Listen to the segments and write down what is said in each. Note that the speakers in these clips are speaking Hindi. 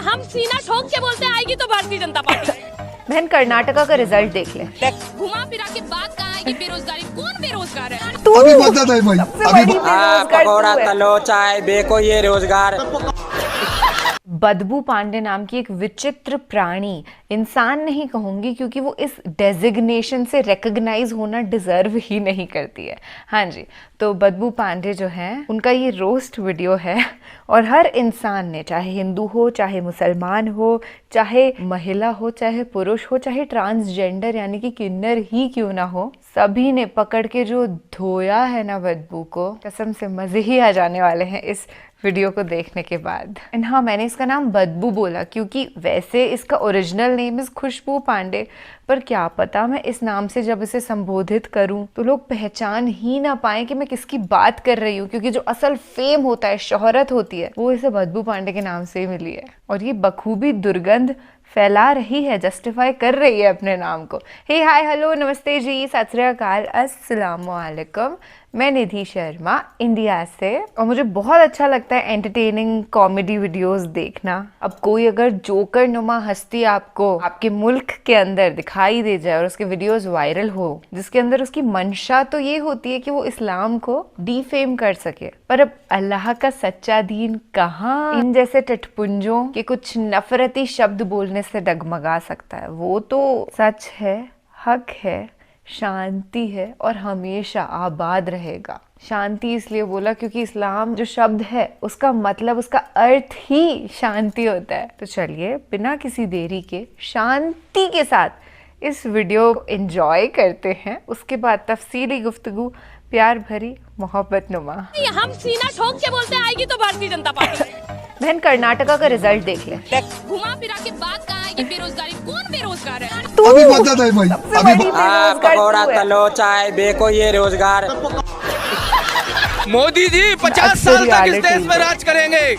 हम सीना ठोक के बोलते हैं आएगी तो भारतीय जनता पार्टी। बहन कर्नाटका का रिजल्ट देख ले। घुमा फिरा के बात कहाँ आएगी बेरोजगारी, कौन बेरोजगार है? अभी बता है भाई, अभी पकौड़ा तलो चाय बेको ये रोजगार। बदबू पांडे नाम की एक विचित्र प्राणी, इंसान नहीं कहूँगी क्योंकि वो इस डेजिग्नेशन से रिकग्नाइज होना डिजर्व ही नहीं करती है। हाँ जी, तो बदबू पांडे जो हैं उनका ये रोस्ट वीडियो है और हर इंसान ने, चाहे हिंदू हो, चाहे मुसलमान हो, चाहे महिला हो, चाहे पुरुष हो, चाहे ट्रांसजेंडर यानी कि किन्नर ही क्यों ना हो, सभी ने पकड़ के जो धोया है ना बदबू को, कसम से मज़े ही आ जाने वाले हैं इस वीडियो को देखने के बाद। एंड हाँ, मैंने इसका नाम बदबू बोला क्योंकि वैसे इसका ओरिजिनल नेम इज़ खुशबू पांडे, पर क्या पता मैं इस नाम से जब इसे संबोधित करूं तो लोग पहचान ही ना पाएं कि मैं किसकी बात कर रही हूँ, क्योंकि जो असल फेम होता है, शोहरत होती है, वो इसे बदबू पांडे के नाम से ही मिली है। और ये बखूबी दुर्गंध फैला रही है, जस्टिफाई कर रही है अपने नाम को। हे हाय हेलो नमस्ते जी, सत श्री अकाल, अस्सलाम वालेकुम। मैं निधि शर्मा इंडिया से, और मुझे बहुत अच्छा लगता है एंटरटेनिंग कॉमेडी वीडियोस देखना। अब कोई अगर जोकर नुमा हस्ती आपको आपके मुल्क के अंदर दिखाई दे जाए और उसके वीडियोस वायरल हो, जिसके अंदर उसकी मंशा तो ये होती है कि वो इस्लाम को डीफेम कर सके, पर अब अल्लाह का सच्चा दीन कहाँ इन जैसे टटपुंजों के कुछ नफरती शब्द बोलने से डगमगा सकता है। वो तो सच है, हक है, शांति है और हमेशा आबाद रहेगा। शांति इसलिए बोला क्योंकि इस्लाम जो शब्द है उसका मतलब, उसका अर्थ ही शांति होता है। तो चलिए बिना किसी देरी के शांति के साथ इस वीडियो को एंजॉय करते हैं, उसके बाद तफसीली गुफ्तगू प्यार भरी मोहब्बत नुमा। हम सीना ठोक के बोलते हैं आएगी तो भारतीय जनता पार्टी। बहन कर्नाटका का रिजल्ट देख ले। घुमा फिरा के बात कहाँ आएगी बेरोजगारी, कौन बेरोजगार है? अभी बता है भाई, अभी पकौड़ा तलो चाय बेको ये रोजगार। मोदी जी 50 साल तक इस देश में राज करेंगे।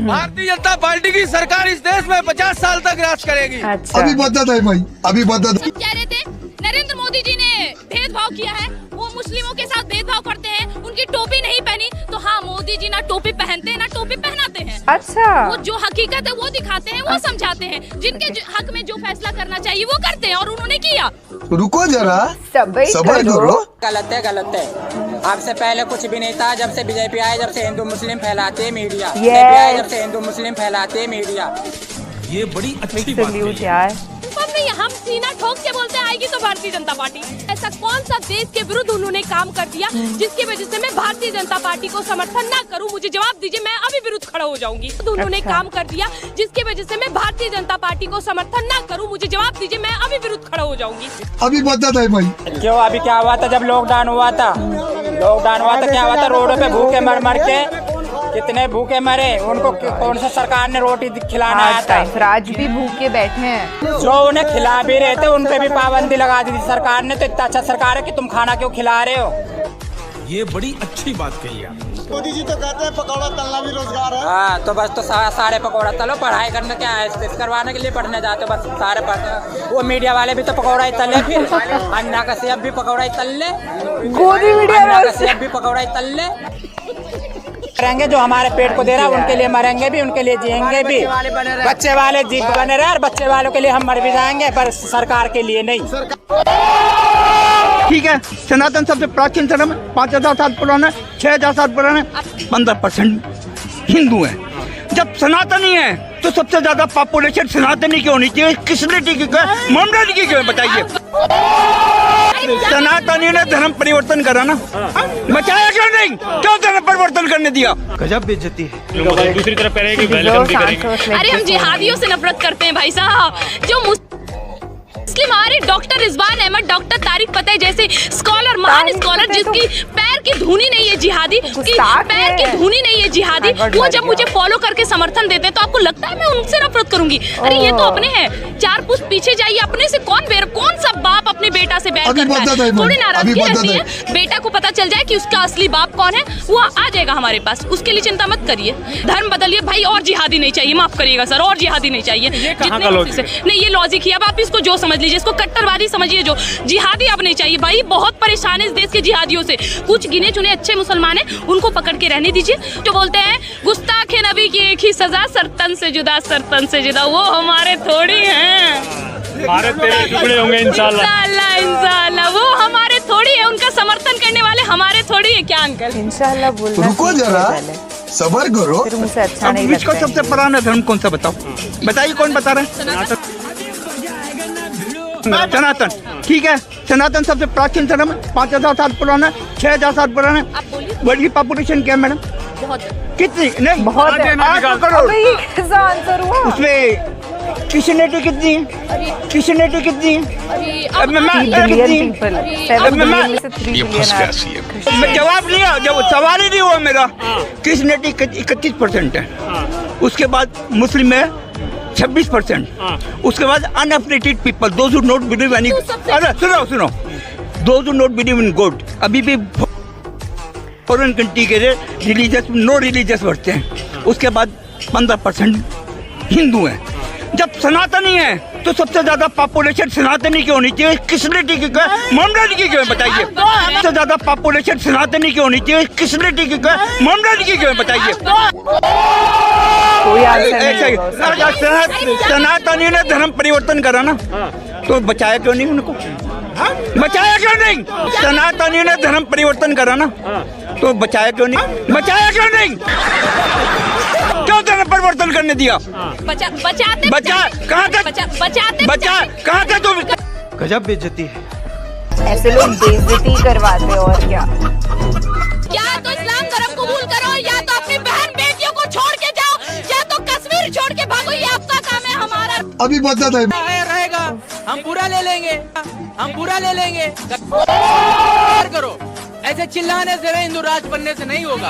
भारतीय जनता पार्टी की सरकार इस देश में 50 साल तक राज करेगी। अच्छा। अभी बता है भाई, अभी बता। कह रहे थे नरेंद्र मोदी जी ने भेदभाव किया है, वो मुस्लिमों के साथ भेदभाव करते हैं, उनकी टोपी नहीं पहनी। तो हाँ, मोदी जी ना टोपी पहनते हैं ना टोपी पहनाते हैं। अच्छा, वो जो हकीकत है वो दिखाते हैं, वो समझाते हैं, जिनके हक में जो फैसला करना चाहिए वो करते हैं, और उन्होंने किया। रुको जरा, सब्र करो। गलत है, गलत है। आपसे पहले कुछ भी नहीं था। जब से बीजेपी आए, जब से हिंदू मुस्लिम फैलाते हैं मीडिया, बीजेपी आए जब से हिंदू मुस्लिम फैलाते हैं मीडिया। ये बड़ी अच्छी बात है यार। हम सीना ठोक के बोलते हैं आएगी तो भारतीय जनता पार्टी। ऐसा कौन सा देश के विरुद्ध उन्होंने काम कर दिया जिसकी वजह से मैं भारतीय जनता पार्टी को समर्थन ना करूं? मुझे जवाब दीजिए, मैं अभी विरुद्ध खड़ा हो जाऊंगी। तो उन्होंने काम कर दिया जिसकी वजह से मैं भारतीय जनता पार्टी को समर्थन ना करूं, मुझे जवाब दीजिए, मैं अभी विरुद्ध खड़ा हो जाऊंगी। अभी बता है भाई। क्यों? अभी क्या हुआ था जब लॉकडाउन हुआ था? लॉकडाउन हुआ था, क्या हुआ था? रोडों पे भूखे मर मर के कितने भूखे मरे, उनको कौन सा सरकार ने रोटी खिलाना आया था? राज भी भूखे बैठे हैं, जो उन्हें खिला भी रहे थे उन पे भी पाबंदी लगा दी थी सरकार ने। तो इतना अच्छा सरकार है कि तुम खाना क्यों खिला रहे हो? ये बड़ी अच्छी बात कही है। मोदी जी तो कहते हैं पकौड़ा तलना भी रोजगार है। हाँ, तो बस तो सारे पकौड़ा तलो। पढ़ाई करने क्या है, करवाने के लिए पढ़ने जाते हो, बस सारे वो मीडिया वाले भी तो पकौड़ा ही तल ले, फिर अन्ना का सेब भी पकौड़ा ही तल ले, अन्ना का सेब भी पकौड़ा ही तल ले। मरेंगे जो हमारे पेट को दे रहा है उनके लिए मरेंगे भी, उनके लिए जिएंगे भी। बच्चे वाले जीप बने रहे और बच्चे वालों के लिए हम मर भी जाएंगे, पर सरकार के लिए नहीं। ठीक है, सनातन सबसे प्राचीन धर्म, 5000 साल पुराना, 6000 साल पुराना, 15% हिंदू है। जब सनातनी है तो सबसे ज्यादा पॉपुलेशन सनातनी की होनी चाहिए। किसने की मोमडन की क्यों? बताइए। सनातनी ने धर्म परिवर्तन करा ना, बचाया क्यों नहीं? क्यों धर्म परिवर्तन करने दिया? गजब बेइज्जती है। दूसरी तरफ कह रहे हैं कि वेलकम भी करेंगे। अरे हम जिहादियों से नफरत करते हैं भाई साहब। जो मुस्लिम हमारे डॉक्टर रिजवान अहमद, डॉक्टर तारिक फतेह जैसे स्कॉलर, महान स्कॉलर, जिसकी पैर की धूनी नहीं है जिहादी, उसकी पैर की धूनी नहीं है जिहादी, वो जब मुझे फॉलो करके समर्थन देते हैं तो आपको लगता है मैं उनसे नफरत करूंगी? अरे ये तो अपने हैं। 4 पुश्त पीछे जाइए, अपने से कौन सा बाप अपने बेटा से बैर करता है? थोड़ी नाराजगी रहती है। बेटा को पता चल जाए कि उसका असली बाप कौन है, वो आ जाएगा हमारे पास, उसके लिए चिंता मत करिए। धर्म बदलिए भाई, और जिहादी नहीं चाहिए, माफ करिएगा सर, और जिहादी नहीं चाहिए। नहीं, ये लॉजिक ही, अब आप इसको जो समझ समझ लीजिए, इसको कट्टरवादी समझिए। जो जिहादी अब नहीं चाहिए भाई, बहुत परेशान है इस देश के जिहादियों से। कुछ गिने चुने अच्छे मुसलमान हैं, उनको पकड़ के रहने दीजिए। जो बोलते हैं गुस्ताख नबी की एक ही सजा, सरतन से जुदा, सरतन से जुदा, वो हमारे थोड़ी हैं। भारत तेरे टुकड़े होंगे इंशाल्लाह। इंशाल्लाह वो हमारे थोड़ी है, उनका समर्थन करने वाले हमारे थोड़ी है। क्या अंकल? इंशाल्लाह बोलना रुको जरा, सबर करो। फिर मुझे अच्छा अब नहीं विश्व का लगता सबसे पुराना धर्म कौन सा बताओ? बताइए कौन बता रहे हैं? सनातन। ठीक है, सनातन सबसे प्राचीन धर्म है, 5000 साल पुराना, 6000 साल पुराना। वर्ल्ड की पॉपुलेशन क्या है मैडम? बहुत कितनी? नहीं, बहुत है। 8 करोड़। अबे ये कैसा आंसर हुआ? उसमें क्रिश्चियनिटी कितनी है? क्रिश्चियनिटी कितनी है? अब मैं 3 कितनी बिलियन है? पीपल, अब 7 मैं- बिलियन में से 3 बिलियन मैं जवाब लिया, जब सवाल ही नहीं हुआ मेरा। क्रिश्चियनिटी 31% है, उसके बाद मुस्लिम में 26%, उसके बाद unaffiliated people, those who not believe any. अरे सुनो, those who not believe in god. अभी भी फॉरेन कंट्री के रिलीजियस, नो रिलीजियस बढ़ते हैं। उसके बाद 15% हिंदू हैं। जब सनातनी है तो सबसे ज्यादा पॉपुलेशन सनातनी की होनी चाहिए। किसलिटी की क्यों? मोमडन की क्यों? बताइए। सबसे ज्यादा पॉपुलेशन सनातनी की होनी चाहिए। किसलिटी की क्यों? मोमडन की क्यों? बताइए। कोई आंसर ऐसा नहीं ही। होगा उसका। अगर सनातनी ने धर्म परिवर्तन करा ना, तो बचाया क्यों नहीं उनको? बचाया क्यों नहीं? सनातनी ने धर्म परिवर्तन करा ना, तो बचाया क्यों नहीं? बचाया क्यों नहीं? क्यों धर्म परिवर्तन करने दिया? बचाते बचा कहाँ तक? बचाते बचा कहाँ तक? तुम गजब बेइज्जती है। ऐसे लोग बेइज्जती करवाते और क्या। या तो इस्लाम धर्म कबूल करो, या तो अपनी बहन बेटियों को छोड़ के जाओ, या तो कश्मीर छोड़ के भागो। ये आपका काम है, हमारा अभी बदत है। रहेगा, हम पूरा ले लेंगे, हम पूरा ले लेंगे। करो, ऐसे चिल्लाने से हिंदू राष्ट्र बनने से नहीं होगा।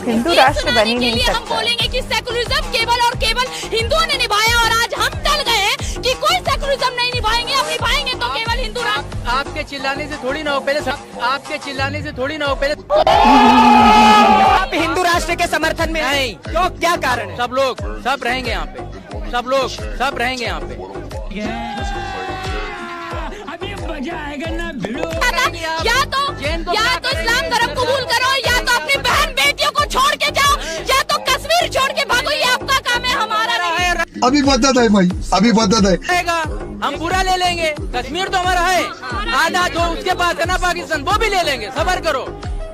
हिंदू राष्ट्र बन ही नहीं हम सकता। बोलेंगे कि सेकुलरिज्म केवल और केवल हिंदुओं ने निभाया, और आज हम चल गए हैं कि कोई सेकुलरिज्म नहीं निभाएंगे। हम निभाएंगे तो केवल हिंदू राष्ट्र। आपके चिल्लाने से थोड़ी ना हो, पहले आपके चिल्लाने से थोड़ी ना हो, पहले आप हिंदू राष्ट्र के समर्थन में नहीं। क्यों? क्या कारण है? सब रहेंगे यहाँ पे, सब रहेंगे यहाँ पे। या तो इस्लाम धर्म कबूल करो, या तो अपनी बहन बेटियों को छोड़ के जाओ, या तो कश्मीर छोड़ के भागो। ये आपका काम है, हमारा नहीं। अभी बदत है भाई, अभी बदत है। रहेगा, हम पूरा ले लेंगे। कश्मीर तो हमारा है, आधा जो उसके पास है ना पाकिस्तान, वो भी ले लेंगे। सबर करो,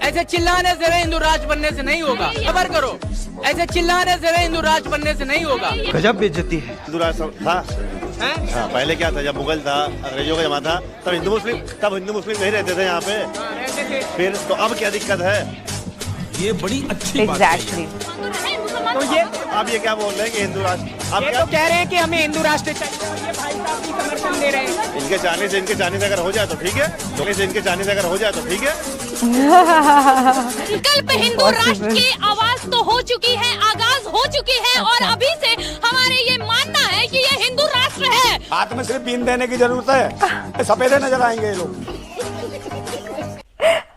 ऐसे चिल्लाने से हिंदू राष्ट्र बनने से नहीं होगा। सबर करो, ऐसे चिल्लाने से हिंदू राष्ट्र बनने से नहीं होगा। गजब बेइज्जती है। हिंदू राष्ट्र था। हाँ, पहले क्या था, जब मुगल था, अंग्रेजों का जमाना था, तब हिंदू मुस्लिम नहीं रहते थे यहाँ पे। फिर तो अब क्या दिक्कत है? ये बड़ी अच्छी एग्जैक्टली। तो ये आप ये क्या बोल रहे हैं कि हिंदू राष्ट्र? आप ये क्या तो कह रहे हैं कि हमें हिंदू राष्ट्र चाहिए। ये भाई साहब भी समर्थन दे रहे हैं। इनके चाहने से अगर हो जाए तो ठीक है, इनके चाहने से अगर हो जाए तो ठीक है। विकल्प हिंदू राष्ट्र की आवाज तो हो चुकी है, आगाज हो चुकी है, और अभी से हमारे ये मानना है कि ये हिंदू राष्ट्र है। हाथ में सिर्फ बीन देने की जरूरत है, सफेदे नजर आएंगे ये लोग।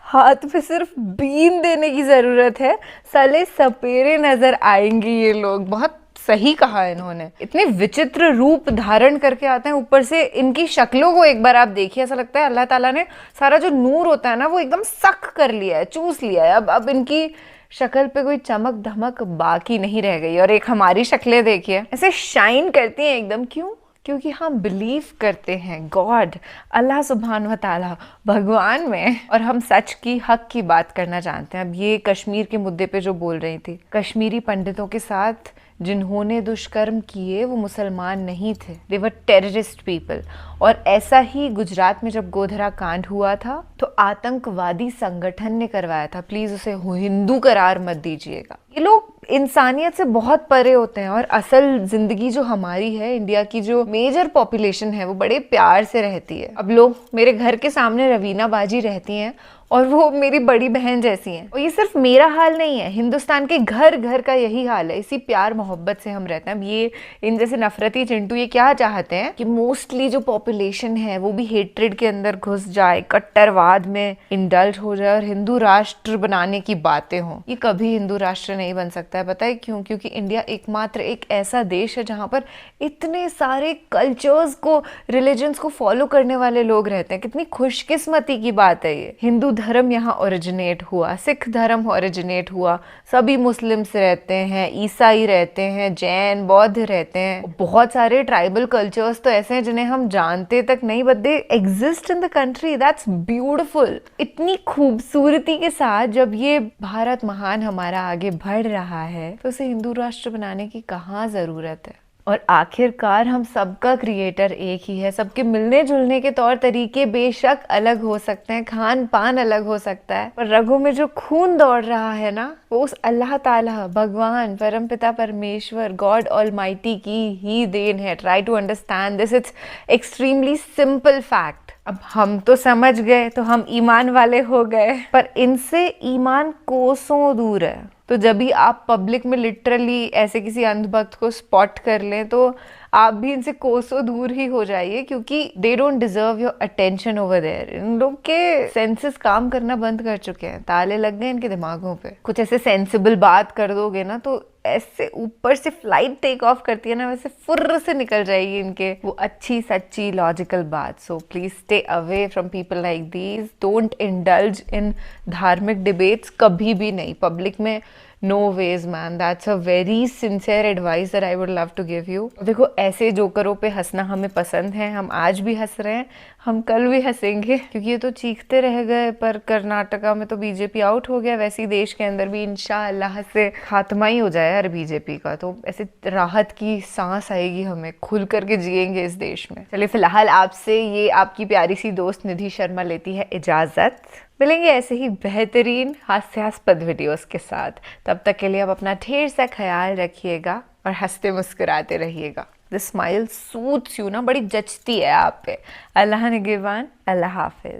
हाथ में सिर्फ बीन देने की जरूरत है, साले सपेरे नजर आएंगे ये लोग। बहुत सही कहा इन्होंने। इतने विचित्र रूप धारण करके आते हैं, ऊपर से इनकी शक्लों को एक बार आप देखिए, ऐसा लगता है अल्लाह ताला ने सारा जो नूर होता है ना, वो एकदम सक कर लिया है, चूस लिया है। अब इनकी शक्ल पे कोई चमक धमक बाकी नहीं रह गई। और एक हमारी शक्लें देखिए, ऐसे शाइन करती हैं एकदम। क्यों? क्योंकि हम बिलीव करते हैं गॉड, अल्लाह सुब्हान व ताला, भगवान में, और हम सच की, हक की बात करना जानते हैं। अब ये कश्मीर के मुद्दे पे जो बोल रही थी, कश्मीरी पंडितों के साथ जिन्होंने दुष्कर्म किए वो मुसलमान नहीं थे, दे वर टेररिस्ट पीपल। और ऐसा ही गुजरात में जब गोधरा कांड हुआ था तो आतंकवादी संगठन ने करवाया था। प्लीज उसे हिंदू करार मत दीजिएगा। ये लोग इंसानियत से बहुत परे होते हैं, और असल जिंदगी जो हमारी है, इंडिया की जो मेजर पॉपुलेशन है, वो बड़े प्यार से रहती है। अब लोग, मेरे घर के सामने रवीना बाजी रहती हैं और वो मेरी बड़ी बहन जैसी हैं। और ये सिर्फ मेरा हाल नहीं है, हिंदुस्तान के घर घर का यही हाल है। इसी प्यार मोहब्बत से हम रहते हैं। अब ये इन जैसे नफरती चिंटू ये क्या चाहते हैं कि मोस्टली जो पॉपुलेशन है वो भी हेट्रेड के अंदर घुस जाए, कट्टरवाद में इंडल्ज हो जाए और हिंदू राष्ट्र बनाने की बातें हों। ये कभी हिंदू राष्ट्र नहीं बन सकता। लगता है, पता है क्यों? क्योंकि इंडिया एकमात्र एक ऐसा देश है जहाँ पर इतने सारे कल्चर्स को, रिलीजन्स को फॉलो करने वाले लोग रहते हैं। कितनी खुशकिस्मती की बात है ये। हिंदू धर्म यहाँ ओरिजिनेट हुआ, सिख धर्म ओरिजिनेट हुआ, सभी मुस्लिम्स रहते हैं, ईसाई रहते हैं, जैन बौद्ध रहते हैं, बहुत सारे ट्राइबल कल्चर्स तो ऐसे हैं जिन्हें हम जानते तक नहीं, but they exist in the country. That's beautiful. इतनी खूबसूरती के साथ जब ये भारत महान हमारा आगे बढ़ रहा है तो उसे हिंदू राष्ट्र बनाने की कहाँ जरूरत है? और आखिरकार हम सबका क्रिएटर एक ही है। सबके मिलने जुलने के तौर तरीके बेशक अलग हो सकते हैं, खान पान अलग हो सकता है, पर रगों में जो खून दौड़ रहा है ना, वो उस अल्लाह ताला, भगवान, परमपिता परमेश्वर, गॉड ऑलमाइटी की ही देन है। Try to understand this, it's extremely simple fact. अब हम तो समझ गए तो हम ईमान वाले हो गए, पर इनसे ईमान कोसों दूर है। तो जब भी आप पब्लिक में लिटरली ऐसे किसी अंधभक्त को स्पॉट कर लें तो आप भी इनसे कोसों दूर ही हो जाइए, क्योंकि they don't deserve your attention over there. इन लोग के सेंसेस काम करना बंद कर चुके हैं, ताले लग गए इनके दिमागों पे। कुछ ऐसे सेंसिबल बात कर दोगे ना तो ऐसे ऊपर से फ्लाइट टेक ऑफ करती है ना, वैसे फुर्र से निकल जाएगी इनके वो अच्छी सच्ची लॉजिकल बात। So please stay away from people like these. Don't indulge in धार्मिक डिबेट्स, कभी भी नहीं, पब्लिक में। No ways man, that's a very sincere advice that I would love to give you. देखो, ऐसे जोकरों पे हंसना हमें पसंद है, हम आज भी हंस रहे हैं, हम कल भी हंसेंगे, क्योंकि ये तो चीखते रह गए पर कर्नाटका में तो बीजेपी आउट हो गया। वैसे ही देश के अंदर भी इंशाअल्लाह से खात्मा ही हो जाए यार बीजेपी का, तो ऐसे राहत की सांस आएगी, हमें खुल करके जिएंगे इस देश में। चलिए, फिलहाल आपसे ये आपकी प्यारी सी दोस्त निधि शर्मा लेती है इजाजत। मिलेंगे ऐसे ही बेहतरीन हास्यास्पद वीडियोस के साथ। तब तक के लिए आप अपना ढेर सा ख्याल रखिएगा और हंसते मुस्कुराते रहिएगा। दिस स्माइल सूट्स यू ना, बड़ी जचती है आप पे। अल्लाह निगहबान, अल्लाह हाफिज।